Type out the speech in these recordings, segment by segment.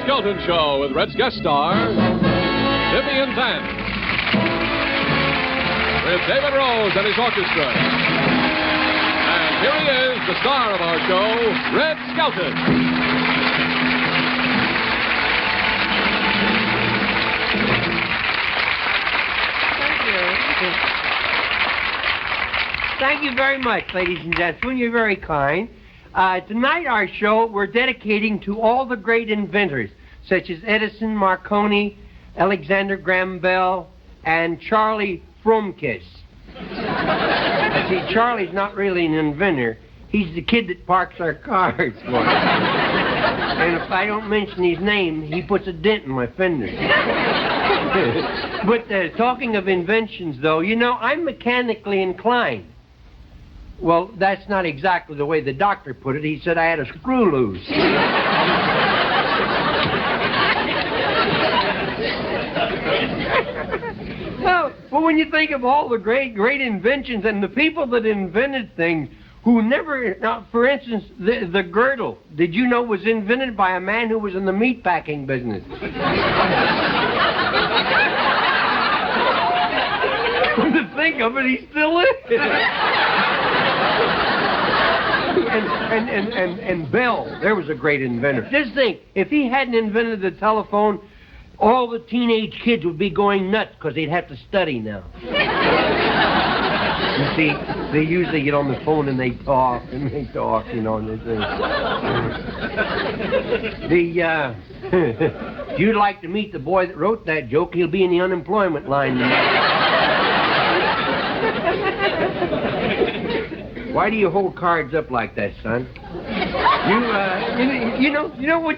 Skelton Show with Red's guest star, Vivian Vance, with David Rose and his orchestra. And here he is, the star of our show, Red Skelton. Thank you very much, ladies and gentlemen. You're very kind. Tonight, our show, we're dedicating to all the great inventors, such as Edison, Marconi, Alexander Graham Bell, and Charlie Fromkes. See, Charlie's not really an inventor. He's the kid that parks our cars for us. And if I don't mention his name, he puts a dent in my fender. But talking of inventions, though, you know, I'm mechanically inclined. Well, that's not exactly the way the doctor put it. He said I had a screw loose. Well, when you think of all the great inventions and the people that invented things who never... Now, for instance, the girdle, did you know was invented by a man who was in the meatpacking business? When you think of it, he still is. And Bell, there was a great inventor. Just think, if he hadn't invented the telephone, all the teenage kids would be going nuts because they'd have to study now. You see, they usually get on the phone and they talk, you know. And if you'd like to meet the boy that wrote that joke, he'll be in the unemployment line. Why do you hold cards up like that, son? You know what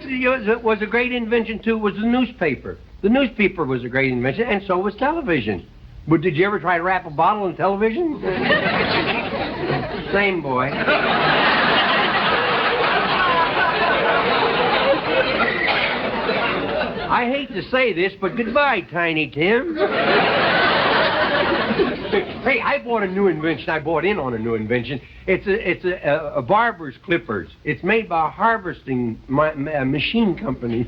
was a great invention, too, was the newspaper. The newspaper was a great invention, and so was television. But did you ever try to wrap a bottle in television? Same, boy. I hate to say this, but goodbye, Tiny Tim. Hey, I bought a new invention. I bought in on a new invention. It's a barber's clippers. It's made by a harvesting machine company.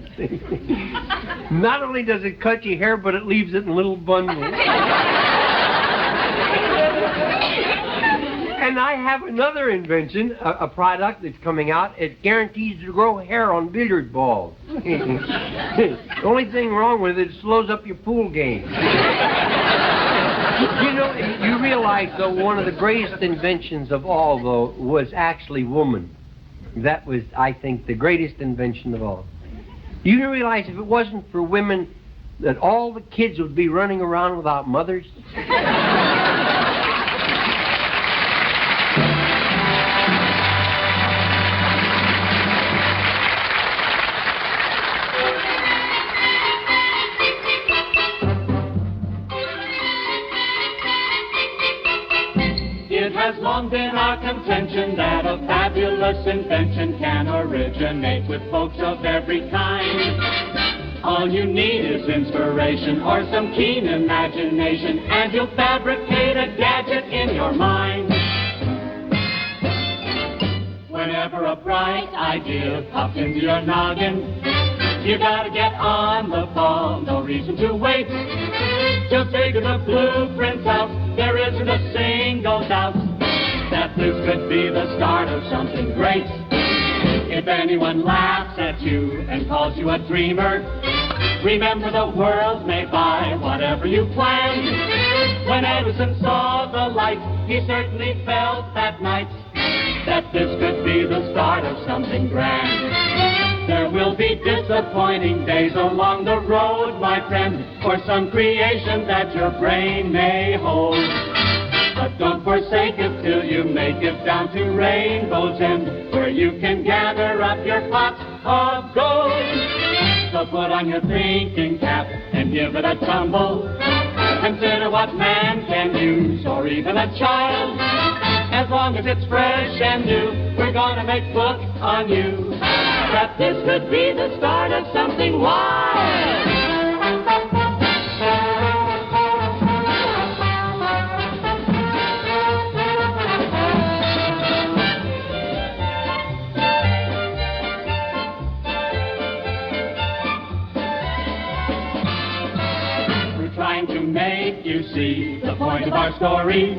Not only does it cut your hair, but it leaves it in little bundles. And I have another invention, a product that's coming out. It guarantees to grow hair on billiard balls. The only thing wrong with it slows up your pool game. You know, you realize, though, one of the greatest inventions of all, though, was actually woman. That was, I think, the greatest invention of all. You realize if it wasn't for women, that all the kids would be running around without mothers? It has long been our contention that a fabulous invention can originate with folks of every kind. All you need is inspiration or some keen imagination, and you'll fabricate a gadget in your mind. Whenever a bright idea pops into your noggin, you gotta get on the ball, no reason to wait. Just figure the blueprints out, there isn't a single doubt that this could be the start of something great. If anyone laughs at you and calls you a dreamer, remember the world may buy whatever you planned. When Edison saw the light, he certainly felt that night that this could be the start of something grand. There will be disappointing days along the road, my friend, for some creation that your brain may hold. But don't forsake it till you make it down to Rainbow's End, where you can gather up your pots of gold. So put on your thinking cap and give it a tumble. Consider what man can use, or even a child. As long as it's fresh and new, we're gonna make books on you. That this could be the start of something wild. you see the point of our story.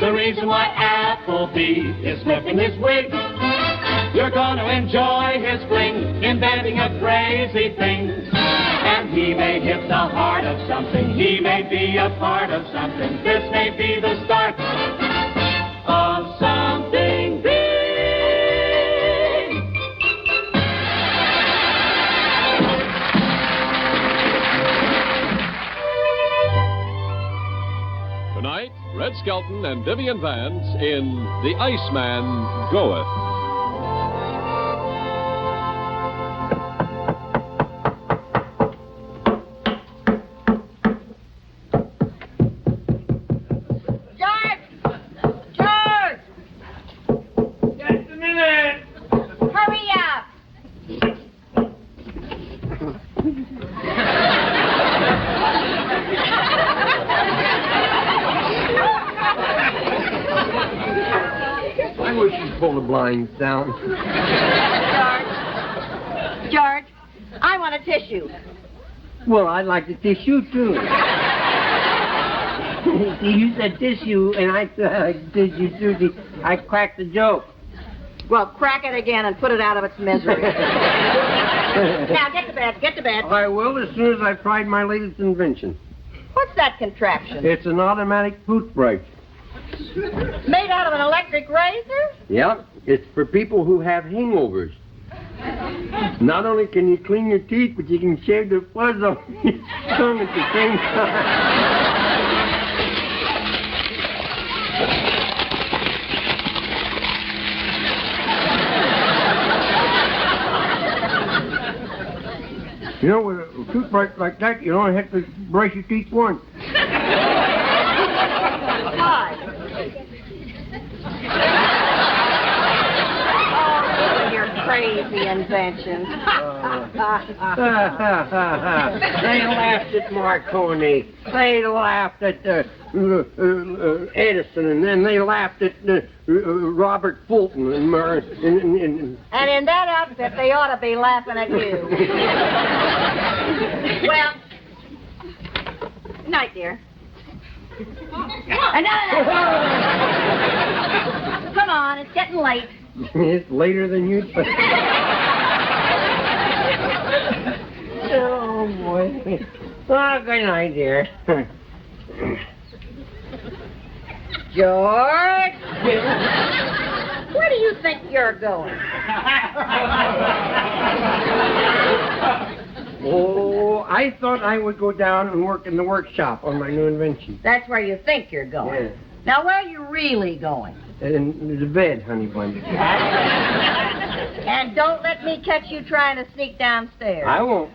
The reason why Appleby is flipping his wig. You're gonna enjoy his fling, inventing a crazy thing. And he may hit the heart of something, he may be a part of something. This may be the start of something big. Tonight, Red Skelton and Vivian Vance in The Iceman, Goeth. Pull the blinds down. George, I want a tissue. Well, I'd like the tissue, too. You said tissue, and I tissue, too. I cracked the joke. Well, crack it again and put it out of its misery. Now, get to bed. I will as soon as I've tried my latest invention. What's that contraption? It's an automatic toothbrush. Made out of an electric razor? Yep, it's for people who have hangovers. Not only can you clean your teeth, but you can shave the fuzz off your tongue at the same time. You know, with a toothbrush like that, you only have to brush your teeth once. Why? Oh, your crazy inventions. They laughed at Marconi. They laughed at Edison, and then they laughed at Robert Fulton. And in that outfit, they ought to be laughing at you. Well, good night, dear. Come on, it's getting late. It's later than you think. Oh, boy. Oh, good night, dear. George? Where do you think you're going? Oh, I thought I would go down and work in the workshop on my new invention. That's where you think you're going. Yeah. Now, where are you really going? In the bed, honey bun. And don't let me catch you trying to sneak downstairs. I won't.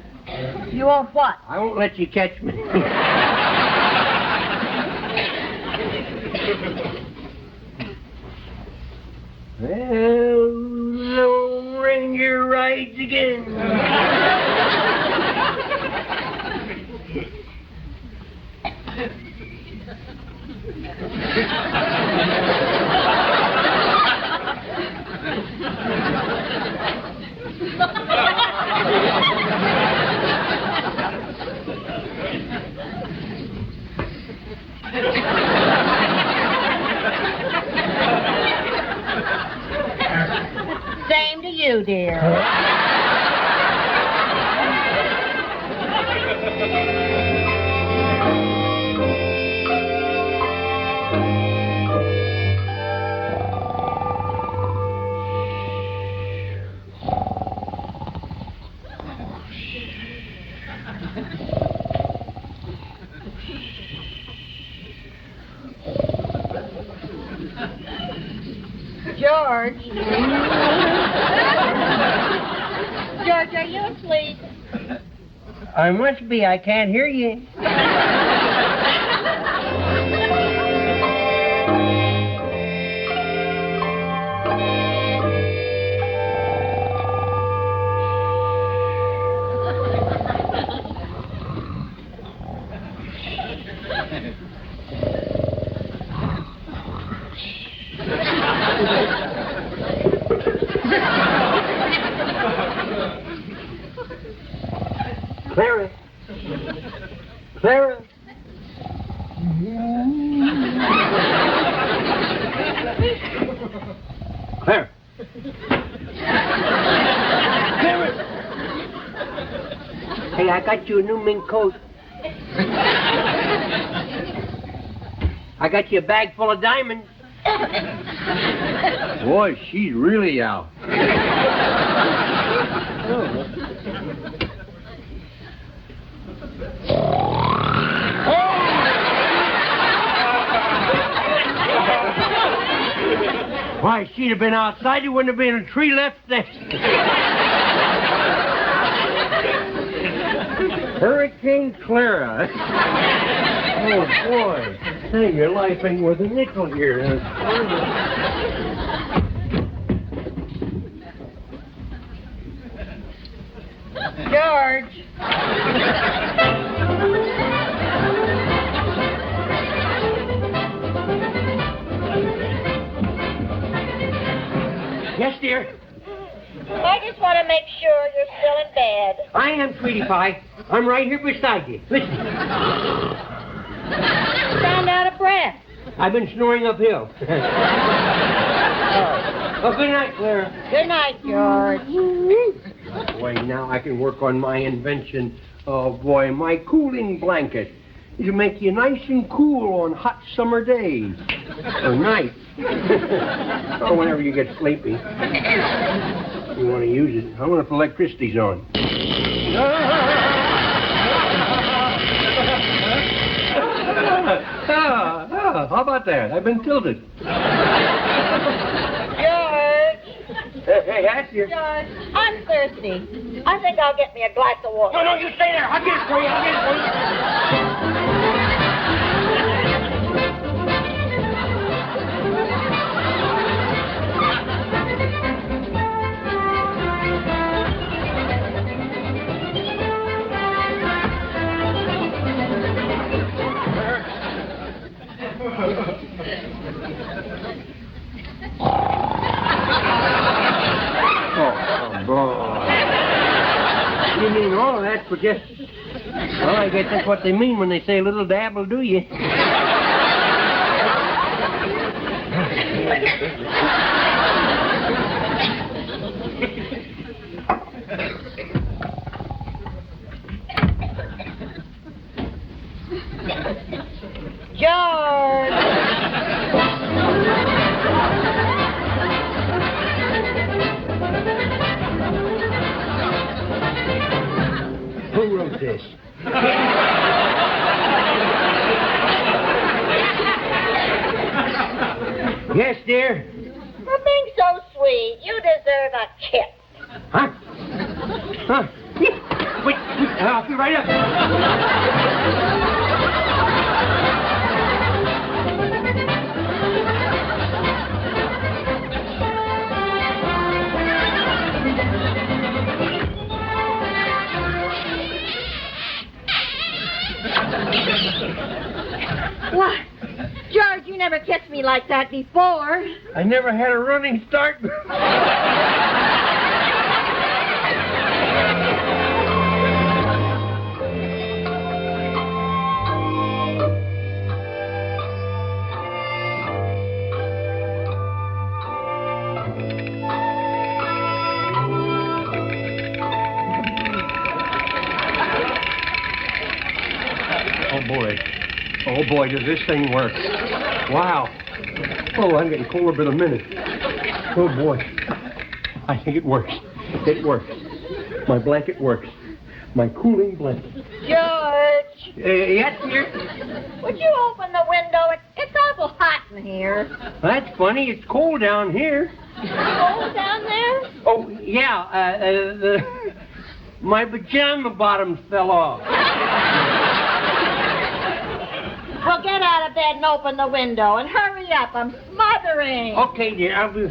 You won't what? I won't let you catch me. Well, Lone Ranger rides again. Same to you, dear. George. George, are you asleep? I must be. I can't hear you. Clara. Clara. Claire. Claire. Hey, I got you a new mink coat. I got you a bag full of diamonds. Boy, she's really out. Why, she'd have been outside. There wouldn't have been a tree left there. Hurricane Clara. Oh, boy. Hey, your life ain't worth a nickel here. George. Yes, dear? I just want to make sure you're still in bed. I am, sweetie pie. I'm right here beside you. Listen. You sound out of breath. I've been snoring uphill. Oh, good night, Clara. Good night, George. Boy, now I can work on my invention. Oh, boy, my cooling blanket. It'll make you nice and cool on hot summer days. Or nights. Or whenever you get sleepy. You want to use it. I wonder if electricity's on. How about that? I've been tilted. George. Hey, that's your... George, I'm thirsty. I think I'll get me a glass of water. No, you stay there. I'll get it for you. Oh, boy. You mean all of that for just... Well, I guess that's what they mean when they say a little dab will do you. George. Who wrote this? Yes, dear? For being so sweet, you deserve a kiss. Huh? Huh? Wait, I'll be right up. What? George, you never kissed me like that before. I never had a running start. Oh, boy, does this thing work. Wow. Oh, I'm getting colder by the minute. Oh, boy. I think it works. It works. My blanket works. My cooling blanket. George. Yes, dear? Would you open the window? It's awful hot in here. That's funny. It's cold down here. Cold down there? Oh, yeah. My pajama bottoms fell off. Well, get out of bed and open the window and hurry up. I'm smothering. Okay, dear. I'll do...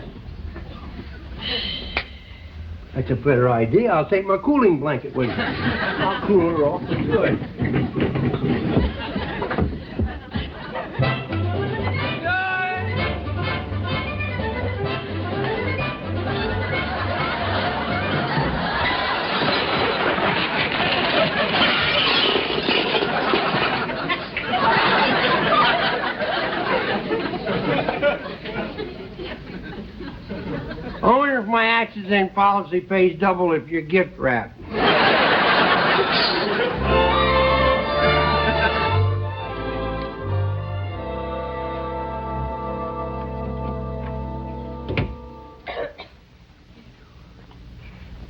That's a better idea. I'll take my cooling blanket with me. I'll cool her off. Good. taxes and policy pays double if you're gift wrapped.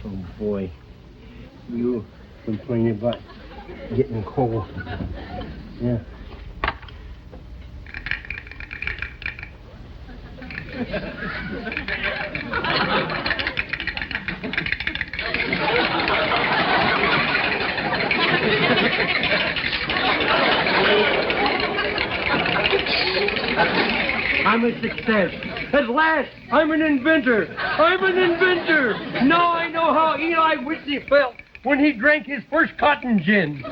Oh, boy. You complaining about getting cold. Yeah. I'm a success. At last, I'm an inventor. I'm an inventor. Now I know how Eli Whitney felt when he drank his first cotton gin.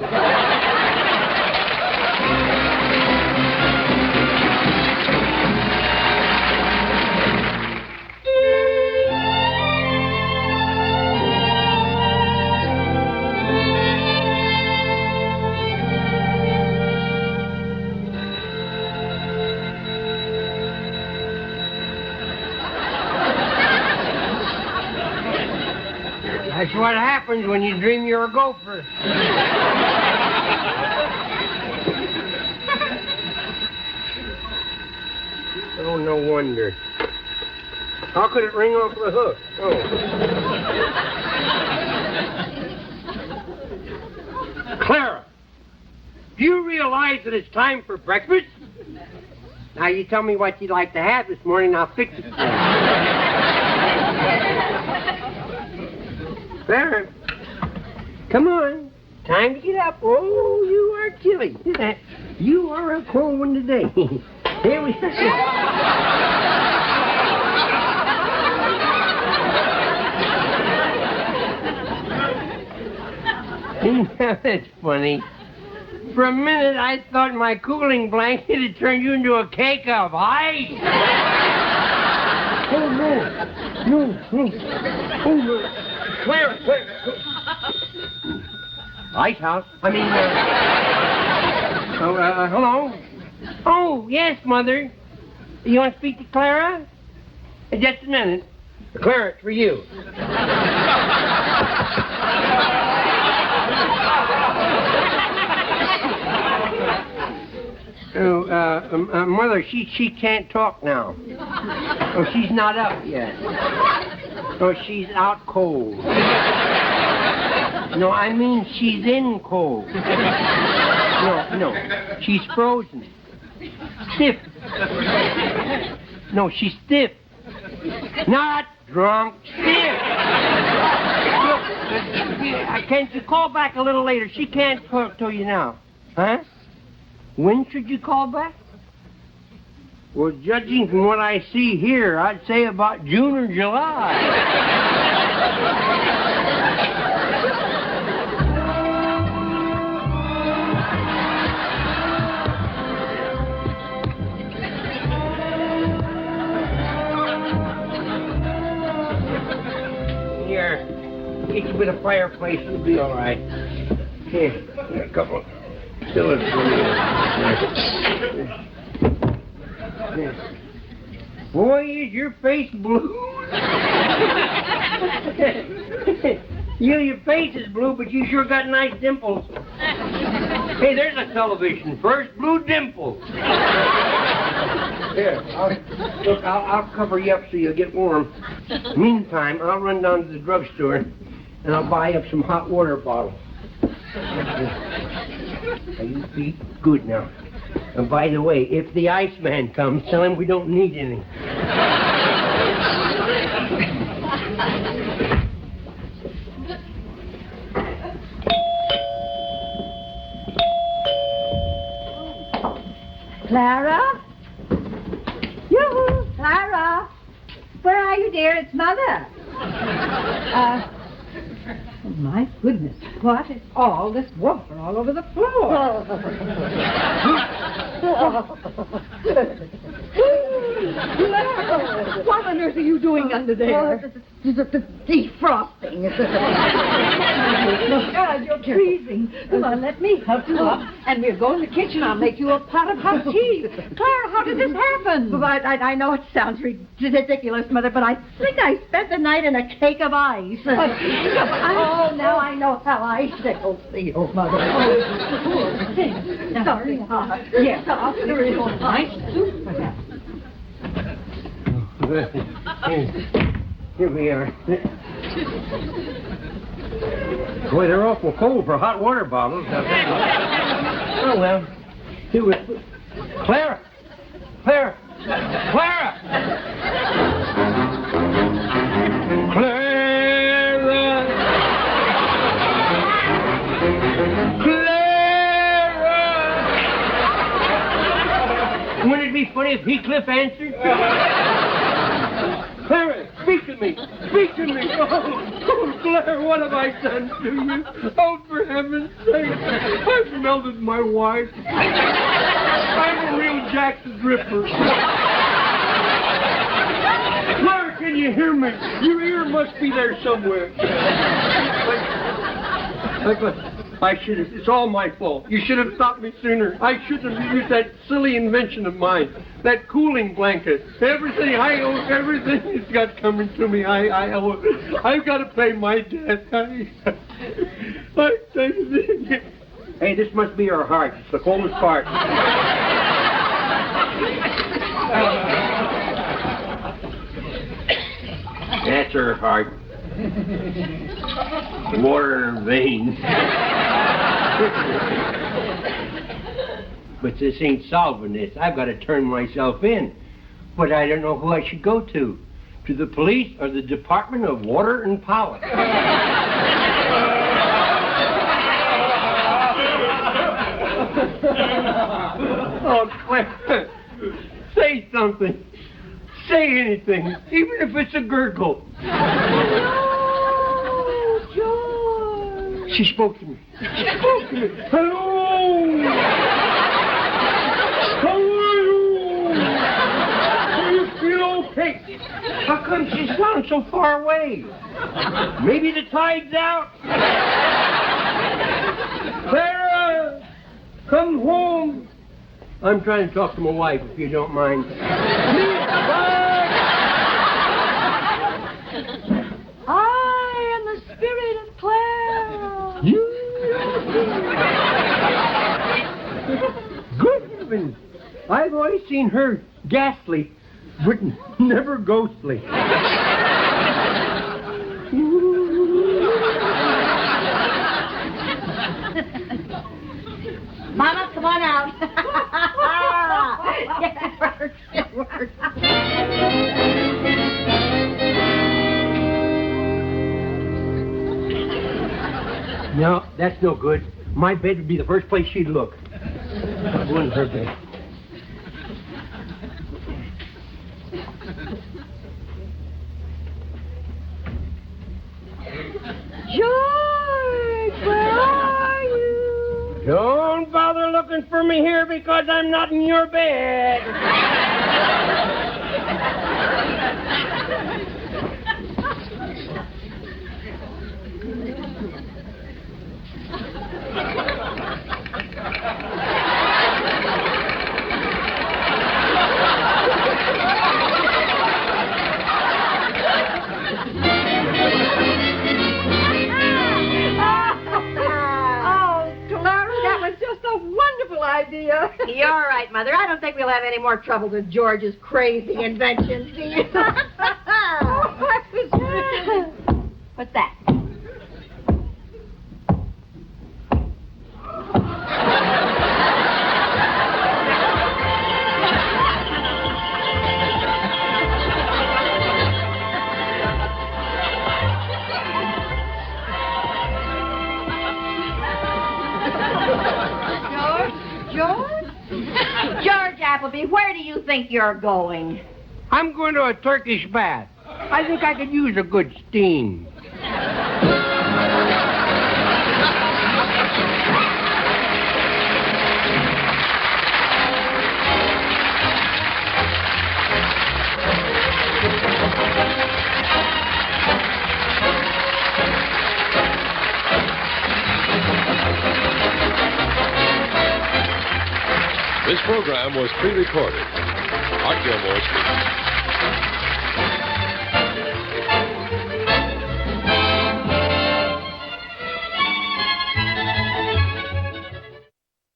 That's what happens when you dream you're a gopher. Oh, no wonder. How could it ring off the hook? Oh. Clara, do you realize that it's time for breakfast? Now, you tell me what you'd like to have this morning, and I'll fix it for you. Clara, come on. Time to get up. Oh, you are chilly. You are a cold one today. Here we go. That's funny. For a minute, I thought my cooling blanket had turned you into a cake of ice. Oh, no. No. Oh, no. Where? Ice house? I mean, hello? Oh, yes, Mother. You want to speak to Clara? Just a minute. Clara, it's for you. Mother, she can't talk now. Oh, she's not up yet. Oh, she's out cold. No, I mean she's in cold. No, she's frozen. Stiff. No, she's stiff. Not drunk. Stiff. Look, can't you call back a little later? She can't talk to you now. Huh? When should you call back? Well, judging from what I see here, I'd say about June or July. Here, get you with a fireplace, it'll be all right. Here, a couple. Still boy, is your face blue. Your face is blue, but you sure got nice dimples. Hey, there's a television. First blue dimples. Here, I'll cover you up so you'll get warm. Meantime, I'll run down to the drugstore and I'll buy up some hot water bottles. Now, you be good now. And by the way, if the Iceman comes, tell him we don't need any. Clara? Yoo-hoo, Clara. Where are you, dear? It's Mother. Oh, my goodness, what is all this water all over the floor? Clara, what on earth are you doing under there? Defrosting. God, you're freezing. Come on, let me help you up. And we'll go in the kitchen. I'll make you a pot of hot tea. Clara, how did this happen? Well, I know it sounds ridiculous, Mother, but I think I spent the night in a cake of ice. Oh, now I know how icicles feel, Mother. Oh, sorry. Yes, I'll stir it on ice soup, perhaps. Here we are. Boy, they're awful cold for hot water bottles. Oh, well. Here we... Clara! Clara! Clara! Clara! Clara! Wouldn't it be funny if Heathcliff answered? Clara, speak to me! Speak to me! Oh, Claire, what have I done to you? Oh, for heaven's sake, I've melted my wife. I'm a real Jack the Ripper. Claire, can you hear me? Your ear must be there somewhere. I should have. It's all my fault. You should have stopped me sooner. I should have used that silly invention of mine, that cooling blanket. Everything I owe, everything has got coming to me. I owe it. I've got to pay my debt. Hey, this must be her heart. It's the coldest part. That's her heart. Water in her veins. But this ain't solving this. I've got to turn myself in. But I don't know who I should go to. To the police or the Department of Water and Power. Oh, Claire. Say something. Say anything. Even if it's a gurgle. She spoke to me. She spoke to me. Hello! How are you? Do you feel okay? How come she sounds so far away? Maybe the tide's out? Clara! Come home! I'm trying to talk to my wife, if you don't mind. Good heavens! I've always seen her ghastly, but never ghostly. Mama, come on out. Yeah, it works. It works. No, that's no good. My bed would be the first place she'd look. I'm going to her bed. George, where are you? Don't bother looking for me here because I'm not in your bed. Idea. You're right, Mother. I don't think we'll have any more trouble with George's crazy inventions, do you? What's that? George Appleby, where do you think you're going? I'm going to a Turkish bath. I think I could use a good steam. This program was pre-recorded. Art Gilmore speaking.